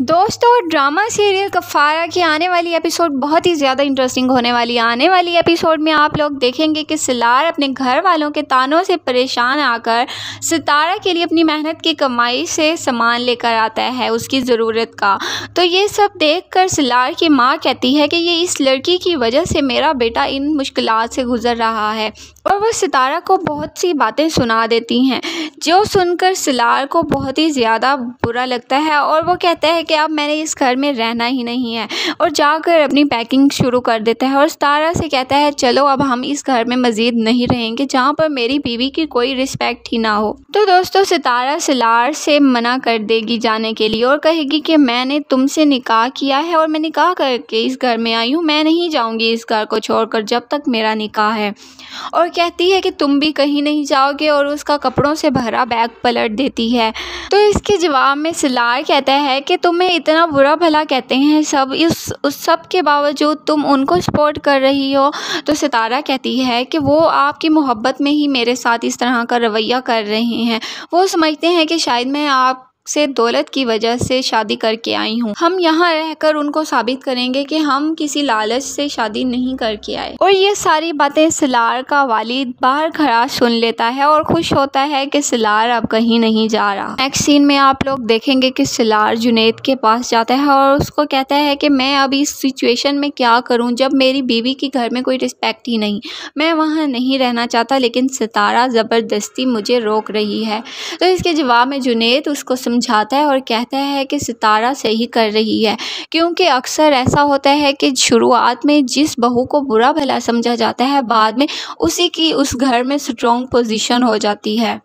दोस्तों, drama serial कफ़ारा की आने वाली एपिसोड बहुत ही ज़्यादा इंटरेस्टिंग होने वाली है। आने वाली एपिसोड में आप लोग देखेंगे कि सिलार अपने घर वालों के तानों से परेशान आकर सितारा के लिए अपनी मेहनत की कमाई से सामान लेकर आता है उसकी ज़रूरत का। तो ये सब देखकर सिलार की माँ कहती है कि ये इस लड़की की वजह से मेरा बेटा इन मुश्किलात से गुज़र रहा है, और वह सितारा को बहुत सी बातें सुना देती हैं जो सुनकर सिलार को बहुत ही ज़्यादा बुरा लगता है और वो कहता है कि अब मैंने इस घर में रहना ही नहीं है, और जाकर अपनी पैकिंग शुरू कर देता है और सितारा से कहता है चलो अब हम इस घर में मज़ीद नहीं रहेंगे जहाँ पर मेरी बीवी की कोई रिस्पेक्ट ही ना हो। तो दोस्तों, सितारा सिलार से मना कर देगी जाने के लिए और कहेगी कि मैंने तुमसे निकाह किया है और मैं निकाह करके इस घर में आई हूँ, मैं नहीं जाऊँगी इस घर को छोड़कर जब तक मेरा निकाह है। और कहती है कि तुम भी कहीं नहीं जाओगे, और उसका कपड़ों से भरा बैग पलट देती है। तो इसके जवाब में सिलार कहता है कि तुम्हें इतना बुरा भला कहते हैं सब, उस सब के बावजूद तुम उनको सपोर्ट कर रही हो। तो सितारा कहती है कि वो आपकी मोहब्बत में ही मेरे साथ इस तरह का रवैया कर रहे हैं। वो समझते हैं कि शायद मैं आप से दौलत की वजह से शादी करके आई हूँ। हम यहाँ रहकर उनको साबित करेंगे कि हम किसी लालच से शादी नहीं करके आए। और ये सारी बातें सिलार का वालिद बाहर खड़ा सुन लेता है और खुश होता है कि सिलार अब कहीं नहीं जा रहा। नेक्स्ट सीन में आप लोग देखेंगे कि सिलार जुनैद के पास जाता है और उसको कहता है कि मैं अब इस सिचुएशन में क्या करूँ जब मेरी बीवी की घर में कोई रिस्पेक्ट ही नहीं, मैं वहाँ नहीं रहना चाहता लेकिन सितारा ज़बरदस्ती मुझे रोक रही है। तो इसके जवाब में जुनैद उसको समझाता है और कहता है कि सितारा सही कर रही है, क्योंकि अक्सर ऐसा होता है कि शुरुआत में जिस बहू को बुरा भला समझा जाता है बाद में उसी की उस घर में स्ट्रॉन्ग पोजीशन हो जाती है।